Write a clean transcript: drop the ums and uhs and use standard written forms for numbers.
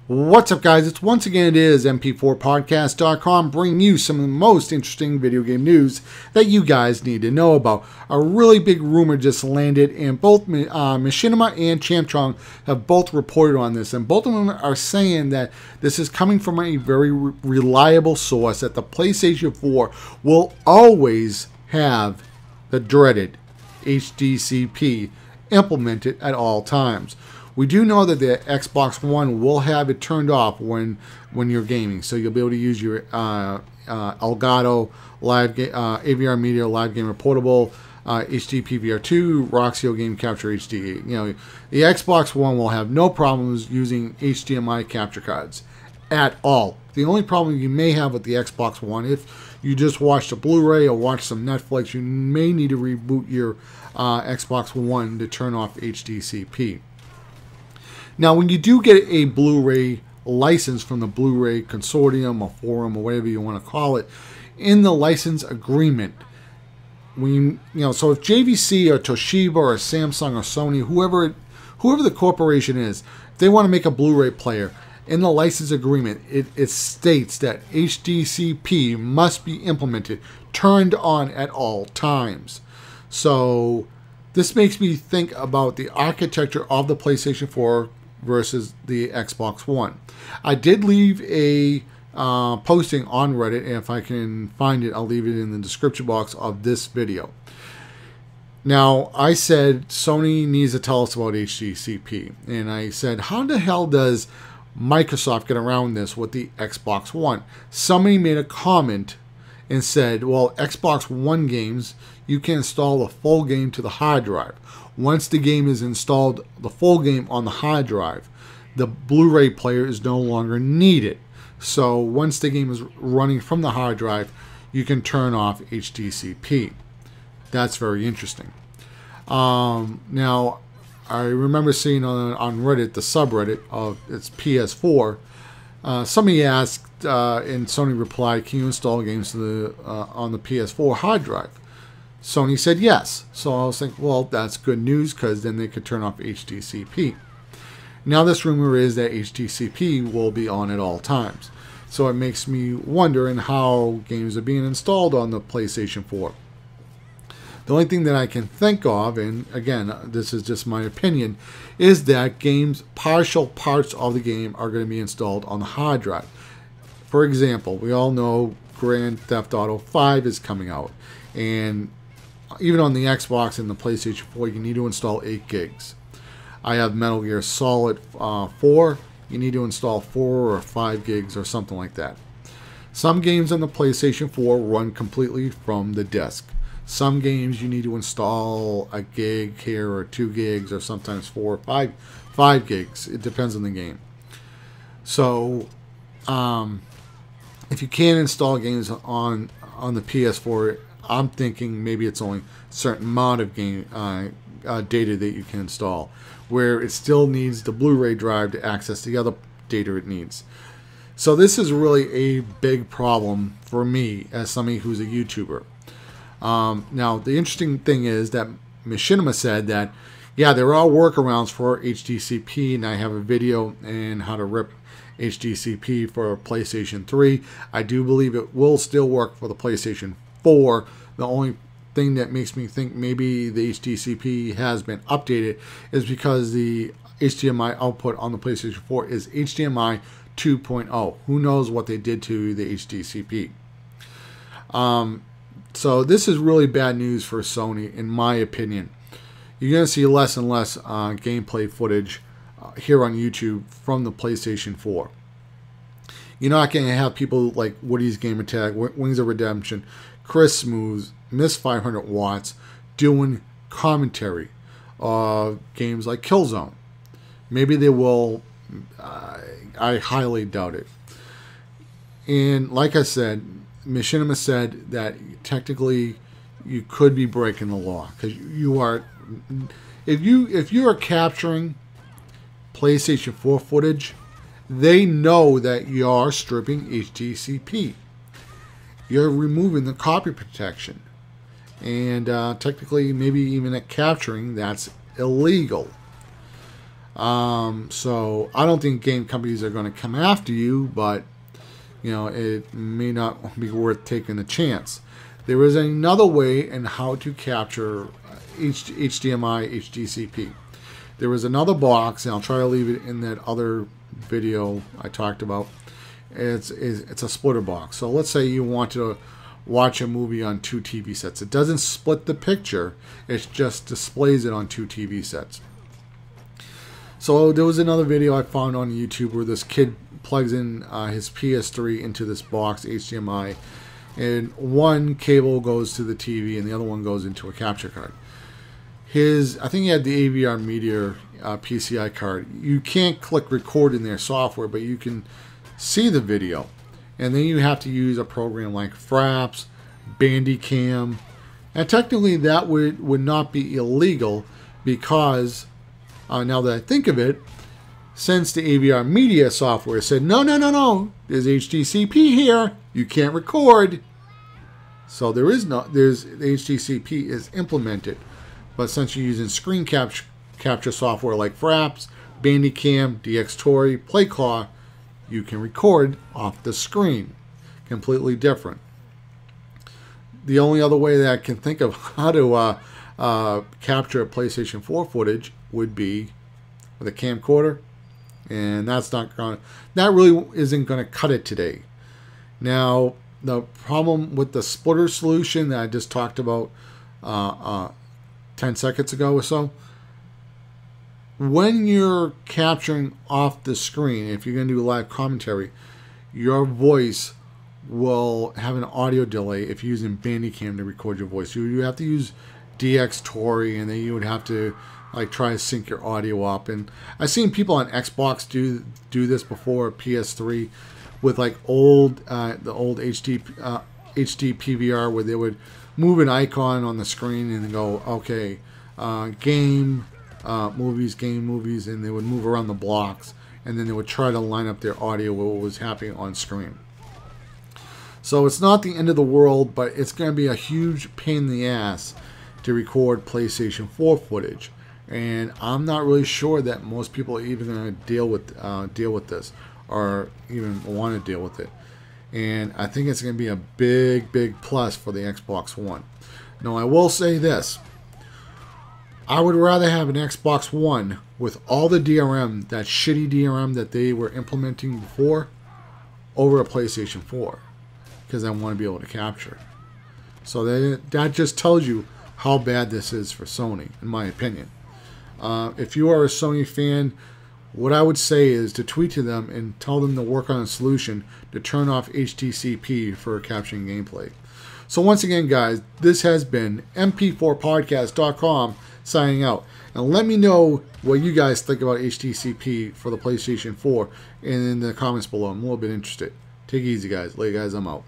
What's up, guys? It's once again, it is MP4Podcast.com bringing you some of the most interesting video game news that you guys need to know about. A really big rumor just landed, and both Machinima and Chamchong have both reported on this, and both of them are saying that this is coming from a very reliable source, that the PlayStation 4 will always have the dreaded HDCP implemented at all times. We do know that the Xbox One will have it turned off when you're gaming, so you'll be able to use your Elgato live AVR Media Live Gamer Portable, HDP VR2, Roxio Game Capture HD. You know, the Xbox One will have no problems using HDMI capture cards at all. The only problem you may have with the Xbox One, if you just watched a Blu-ray or watched some Netflix, you may need to reboot your Xbox One to turn off HDCP. Now, when you do get a Blu-ray license from the Blu-ray Consortium or Forum or whatever you want to call it, in the license agreement, so if JVC or Toshiba or Samsung or Sony, whoever the corporation is, if they want to make a Blu-ray player, in the license agreement, it states that HDCP must be implemented, turned on at all times. So this makes me think about the architecture of the PlayStation 4 versus the Xbox One. I did leave a posting on Reddit, and if I can find it, I'll leave it in the description box of this video. Now, I said Sony needs to tell us about HDCP, and I said, how the hell does Microsoft get around this with the Xbox One? Somebody made a comment and said, well, Xbox One games, you can install the full game to the hard drive. Once the game is installed, the full game on the hard drive, the Blu-ray player is no longer needed. So once the game is running from the hard drive, you can turn off HDCP. That's very interesting. Now, I remember seeing on Reddit, the subreddit of its PS4, somebody asked, and Sony replied, can you install games to the on the PS4 hard drive? Sony said yes. So I was thinking, well, that's good news, because then they could turn off HDCP. Now this rumor is that HDCP will be on at all times. So it makes me wonder in how games are being installed on the PlayStation 4. The only thing that I can think of, and again, this is just my opinion, is that partial parts of the game are going to be installed on the hard drive. For example, we all know Grand Theft Auto 5 is coming out, and even on the Xbox and the PlayStation 4, you need to install 8 gigs. I have Metal Gear Solid 4. You need to install 4 or 5 gigs or something like that. Some games on the PlayStation 4 run completely from the disk. Some games you need to install a gig here or 2 gigs or sometimes 4 or 5 gigs. It depends on the game. So if you can't install games on the PS4, I'm thinking maybe it's only a certain amount of game data that you can install, where it still needs the Blu-ray drive to access the other data it needs. So this is really a big problem for me as somebody who's a YouTuber. Now, the interesting thing is that Machinima said that, yeah, there are workarounds for HDCP, and I have a video on how to rip HDCP for PlayStation 3. I do believe it will still work for the PlayStation 4. The only thing that makes me think maybe the HDCP has been updated is because the HDMI output on the PlayStation 4 is HDMI 2.0. Who knows what they did to the HDCP? So this is really bad news for Sony, in my opinion. You're going to see less and less gameplay footage here on YouTube from the PlayStation 4. You're not going to have people like Woody's Gamer Tag, Wings of Redemption, Chris Smooth, Miss 500 Watts doing commentary of games like Killzone. Maybe they will. I highly doubt it. And like I said, Machinima said that technically you could be breaking the law, because you are, if you are capturing PlayStation 4 footage, they know that you are stripping HDCP. You're removing the copy protection, and technically, maybe even at capturing, that's illegal. So I don't think game companies are going to come after you, but it may not be worth taking a chance. There is another way in how to capture HDMI, HDCP. There is another box, and I'll try to leave it in that other video I talked about. It's a splitter box. So let's say you want to watch a movie on 2 TV sets. It doesn't split the picture. It just displays it on 2 TV sets. So there was another video I found on YouTube where this kid plugs in his PS3 into this box, HDMI, and one cable goes to the TV and the other one goes into a capture card. I think he had the AVR Media PCI card. You can't click record in their software, but you can see the video. And then you have to use a program like Fraps, Bandicam. And technically that would not be illegal because, now that I think of it, since the AVR Media software said, no, there's HDCP here, you can't record. So the HDCP is implemented. But since you're using screen capture software like Fraps, Bandicam, DxTory, PlayClaw, you can record off the screen. Completely different. The only other way that I can think of how to capture PlayStation 4 footage would be with a camcorder, and that really isn't going to cut it today. Now, the problem with the splitter solution that I just talked about 10 seconds ago or so, when you're capturing off the screen, if you're going to do live commentary, your voice will have an audio delay if you're using Bandicam to record your voice. You have to use DxTory, and then you would have to try to sync your audio up. And I've seen people on Xbox do this before, PS3, with the old HD PVR, where they would move an icon on the screen and go, okay, game movies, and they would move around the blocks, and then they would try to line up their audio with what was happening on screen. So it's not the end of the world, but it's going to be a huge pain in the ass to record PlayStation 4 footage, and I'm not really sure that most people are even going to deal with this, or even want to deal with it. And I think it's going to be a big plus for the Xbox One. Now, I will say this. I would rather have an Xbox One with all the DRM, that shitty DRM that they were implementing before, over a PlayStation 4. Because I want to be able to capture. So that just tells you how bad this is for Sony, in my opinion. If you are a Sony fan, what I would say is to tweet to them and tell them to work on a solution to turn off HDCP for capturing gameplay. So once again, guys, this has been mp4podcast.com signing out. And let me know what you guys think about HDCP for the PlayStation 4 in the comments below. I'm a little bit interested. Take it easy, guys. Later, guys. I'm out.